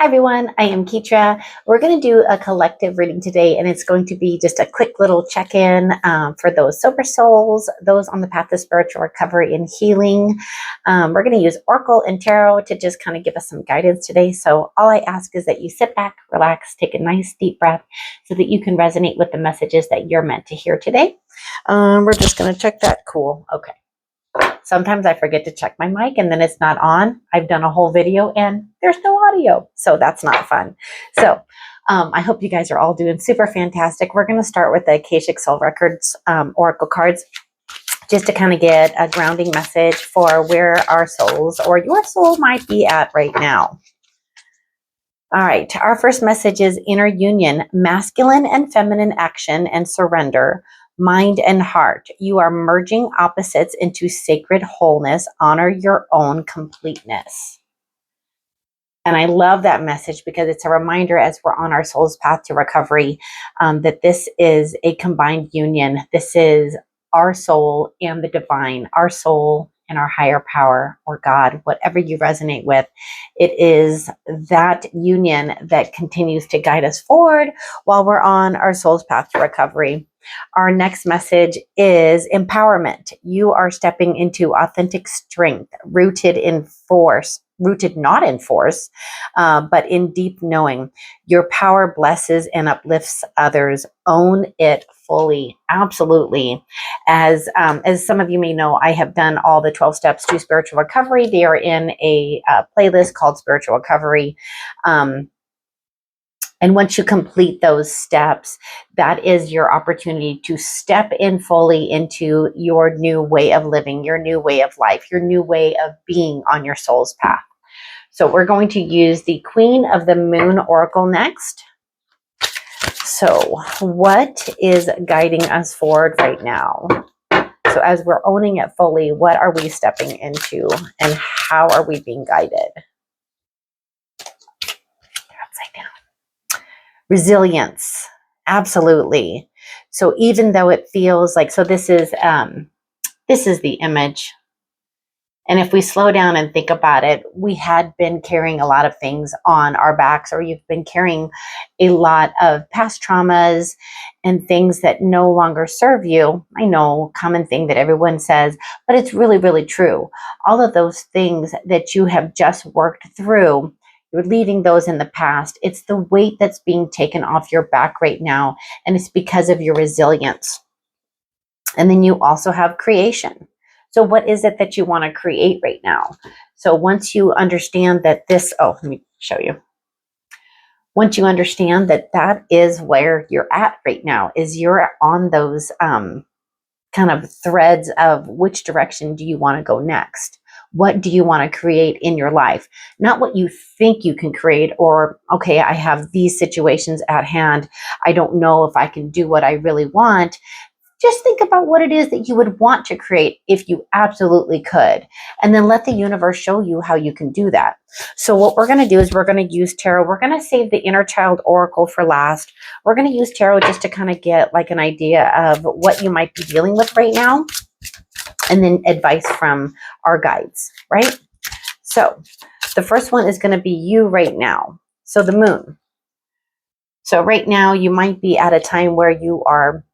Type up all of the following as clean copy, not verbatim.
Hi everyone, I am Ketra. We're going to do a collective reading today, and it's going to be just a quick little check-in for those silver souls, those on the path to spiritual recovery and healing. We're going to use Oracle and Tarot to just kind of give us some guidance today. So all I ask is that you sit back, relax, take a nice deep breath so that you can resonate with the messages that you're meant to hear today. We're just going to check that. Cool. Okay. Sometimes I forget to check my mic and then it's not on. I've done a whole video and there's no audio. So that's not fun. So I hope you guys are all doing super fantastic. We're going to start with the Magick Soul Records Oracle cards just to kind of get a grounding message for where our souls or your soul might be at right now. All right. Our first message is inner union, masculine and feminine action and surrender. Mind and heart. You are merging opposites into sacred wholeness. Honor your own completeness. And I love that message because it's a reminder as we're on our soul's path to recovery that this is a combined union. This is our soul and the divine, our soul and our higher power or God, whatever you resonate with. It is that union that continues to guide us forward while we're on our soul's path to recovery. Our next message is empowerment. You are stepping into authentic strength, rooted not in force, but in deep knowing. Your power blesses and uplifts others. Own it fully. Absolutely. As some of you may know, I have done all the 12 steps to spiritual recovery. They are in a playlist called Spiritual Recovery. And once you complete those steps, that is your opportunity to step in fully into your new way of living, your new way of life, your new way of being on your soul's path. So we're going to use the Queen of the Moon Oracle next. So what is guiding us forward right now? So as we're owning it fully, what are we stepping into and how are we being guided? Upside down. Resilience. Absolutely. So even though it feels like, so this is the image. And if we slow down and think about it, we had been carrying a lot of things on our backs, or you've been carrying a lot of past traumas and things that no longer serve you. I know, common thing that everyone says, but it's really, really true. All of those things that you have just worked through, you're leaving those in the past. It's the weight that's being taken off your back right now, and it's because of your resilience. And then you also have creation. So what is it that you want to create right now? So once you understand that let me show you. Once you understand that that is where you're at right now, is you're on those kind of threads of which direction do you want to go next? What do you want to create in your life? Not what you think you can create or, okay, I have these situations at hand. I don't know if I can do what I really want. Just think about what it is that you would want to create if you absolutely could. And then let the universe show you how you can do that. So what we're going to do is we're going to use tarot. We're going to save the inner child oracle for last. We're going to use tarot just to kind of get like an idea of what you might be dealing with right now. And then advice from our guides, right? So the first one is going to be you right now. So the moon. So right now you might be at a time where you are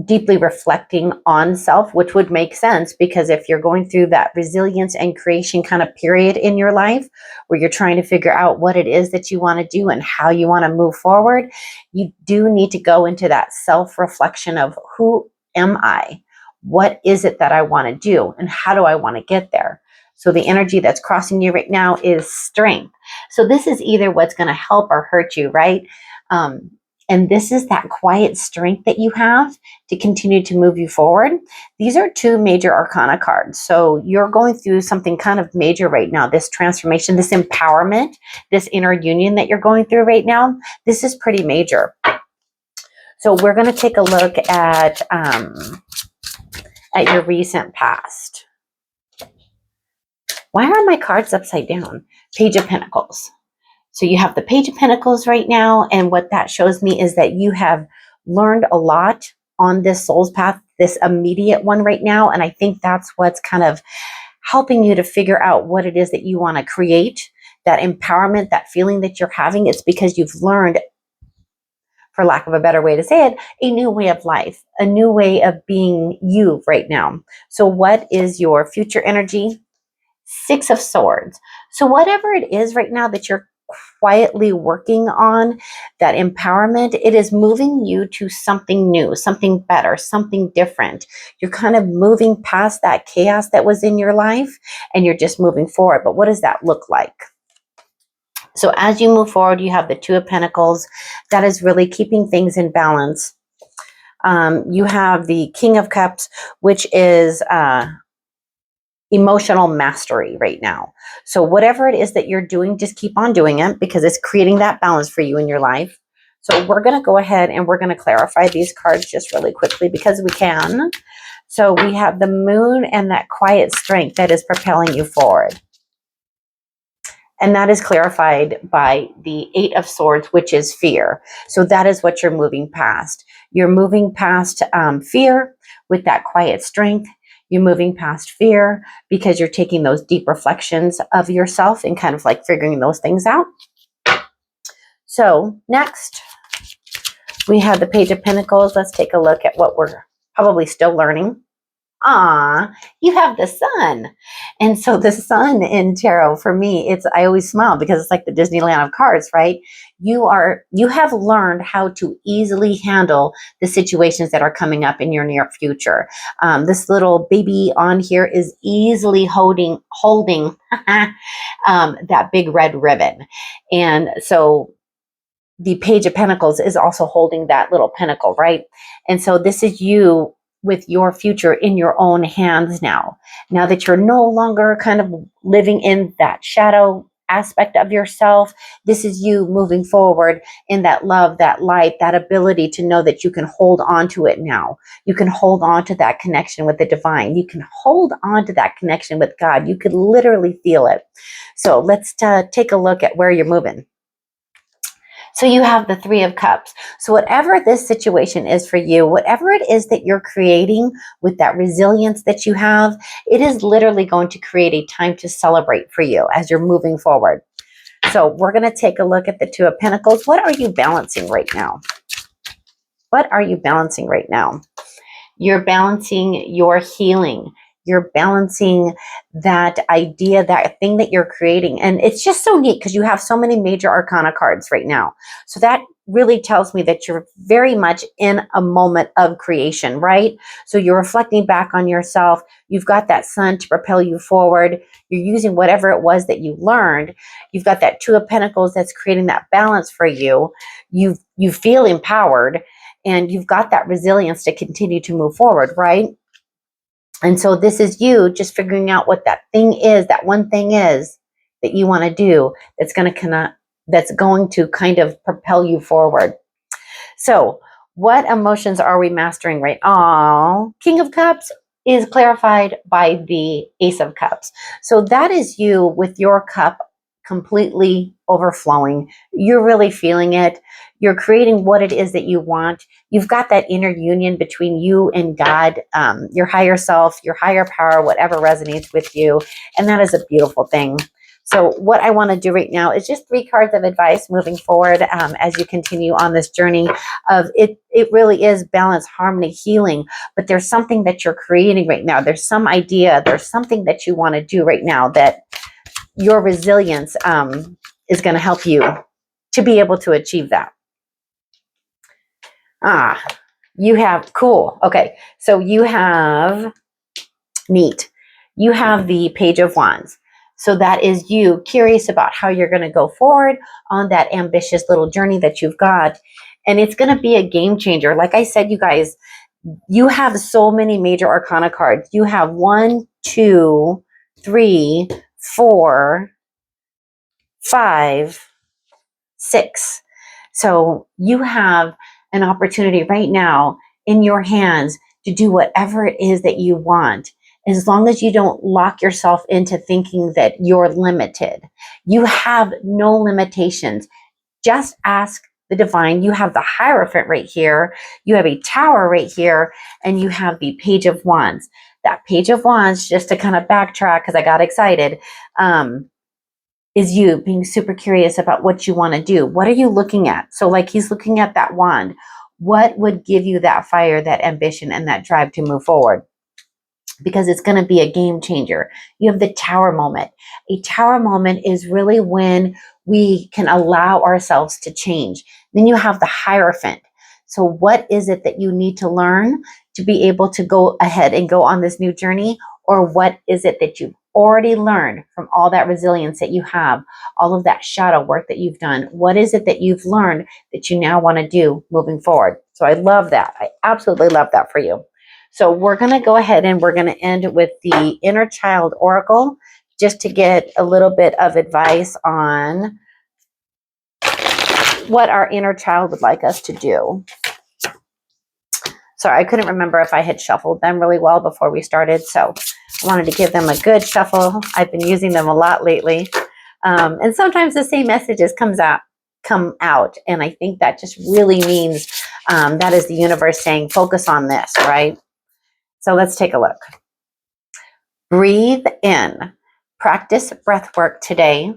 deeply reflecting on self, which would make sense because if you're going through that resilience and creation kind of period in your life where you're trying to figure out what it is that you want to do and how you want to move forward, you do need to go into that self-reflection of who am I? What is it that I want to do and how do I want to get there? So the energy that's crossing you right now is strength. So this is either what's going to help or hurt you, right? And this is that quiet strength that you have to continue to move you forward. These are two major arcana cards. So you're going through something kind of major right now. This transformation, this empowerment, this inner union that you're going through right now, this is pretty major. So we're going to take a look at your recent past. Why are my cards upside down? Page of Pentacles. So you have the Page of Pentacles right now, and what that shows me is that you have learned a lot on this soul's path, this immediate one right now, and I think that's what's kind of helping you to figure out what it is that you want to create that empowerment, that feeling that you're having, it's because you've learned, for lack of a better way to say it, a new way of life, a new way of being you right now. So what is your future energy? Six of Swords. So whatever it is right now that you're quietly working on, that empowerment, it is moving you to something new, something better, something different. You're kind of moving past that chaos that was in your life, and you're just moving forward. But what does that look like? So as you move forward, you have the Two of Pentacles. That is really keeping things in balance. You have the King of Cups, which is emotional mastery right now. So whatever it is that you're doing, just keep on doing it, because it's creating that balance for you in your life. So we're going to go ahead and we're going to clarify these cards just really quickly because we can. So we have the Moon and that quiet strength that is propelling you forward. And that is clarified by the Eight of Swords, which is fear. So that is what you're moving past. You're moving past fear with that quiet strength. You're moving past fear because you're taking those deep reflections of yourself and kind of like figuring those things out. So next, we have the Page of Pentacles. Let's take a look at what we're probably still learning. You have the Sun. And so the Sun in tarot, for me, I always smile because it's like the Disneyland of cards, right? You have learned how to easily handle the situations that are coming up in your near future. This little baby on here is easily holding that big red ribbon. And so the Page of Pentacles is also holding that little pentacle, right? And so this is you with your future in your own hands now. Now that you're no longer kind of living in that shadow aspect of yourself, this is you moving forward in that love, that light, that ability to know that you can hold on to it now. You can hold on to that connection with the divine. You can hold on to that connection with God. You could literally feel it. So let's take a look at where you're moving. So you have the Three of Cups. So whatever this situation is for you, whatever it is that you're creating with that resilience that you have, it is literally going to create a time to celebrate for you as you're moving forward. So we're going to take a look at the Two of Pentacles. What are you balancing right now? What are you balancing right now? You're balancing your healing. You're balancing that idea, that thing that you're creating. And it's just so neat because you have so many major arcana cards right now. So that really tells me that you're very much in a moment of creation, right? So you're reflecting back on yourself. You've got that Sun to propel you forward. You're using whatever it was that you learned. You've got that Two of Pentacles that's creating that balance for you. You feel empowered. And you've got that resilience to continue to move forward, right? And so this is you just figuring out what that thing is, that one thing is that you want to do that's going to kind of propel you forward. So what emotions are we mastering right? King of Cups is clarified by the Ace of Cups. So that is you with your cup completely overflowing. You're really feeling it. You're creating what it is that you want. You've got that inner union between you and God, your higher self, your higher power, whatever resonates with you. And that is a beautiful thing. So what I want to do right now is just 3 cards of advice moving forward as you continue on this journey of it. It really is balance, harmony, healing. But there's something that you're creating right now. There's some idea. There's something that you want to do right now that your resilience is going to help you to be able to achieve that. You have, cool. Okay, so you have, neat. You have the Page of Wands. So that is you curious about how you're going to go forward on that ambitious little journey that you've got. And it's going to be a game changer. Like I said, you guys, you have so many major arcana cards. You have 1, 2, 3, 4, 5, 6. So you have an opportunity right now in your hands to do whatever it is that you want, as long as you don't lock yourself into thinking that you're limited. You have no limitations. Just ask the divine. You have the Hierophant right here. You have a Tower right here, and you have the Page of Wands. That Page of Wands, just to kind of backtrack because I got excited, is you being super curious about what you want to do. What are you looking at? So like he's looking at that wand. What would give you that fire, that ambition, and that drive to move forward? Because it's going to be a game changer. You have the tower moment. A tower moment is really when we can allow ourselves to change. Then you have the Hierophant. So what is it that you need to learn to be able to go ahead and go on this new journey? Or what is it that you've already learned from all that resilience that you have, all of that shadow work that you've done? What is it that you've learned that you now want to do moving forward? So I love that. I absolutely love that for you. So we're going to go ahead and we're going to end with the Inner Child Oracle, just to get a little bit of advice on what our inner child would like us to do. Sorry, I couldn't remember if I had shuffled them really well before we started, so I wanted to give them a good shuffle. I've been using them a lot lately. And sometimes the same messages come out, and I think that just really means that is the universe saying, focus on this, right? So let's take a look. Breathe in. Practice breath work today.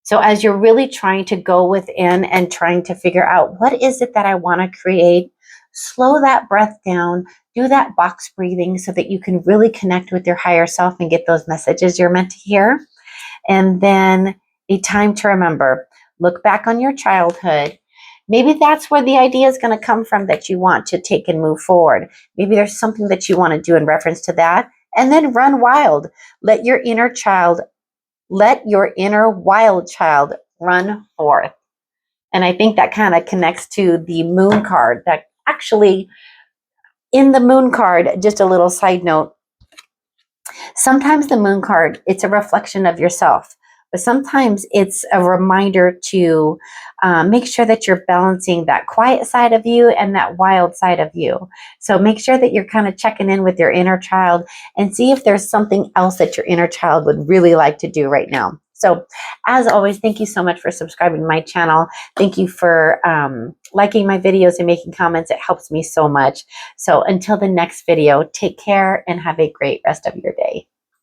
So as you're really trying to go within and trying to figure out what is it that I want to create, slow that breath down, do that box breathing so that you can really connect with your higher self and get those messages you're meant to hear. And then a time to remember, look back on your childhood. Maybe that's where the idea is going to come from that you want to take and move forward. Maybe there's something that you want to do in reference to that. And then run wild. Let your inner wild child run forth. And I think that kind of connects to the moon card. That actually, in the moon card, just a little side note, sometimes the moon card, it's a reflection of yourself. But sometimes it's a reminder to make sure that you're balancing that quiet side of you and that wild side of you. So make sure that you're kind of checking in with your inner child and see if there's something else that your inner child would really like to do right now. So as always, thank you so much for subscribing to my channel. Thank you for liking my videos and making comments. It helps me so much. So until the next video, take care and have a great rest of your day.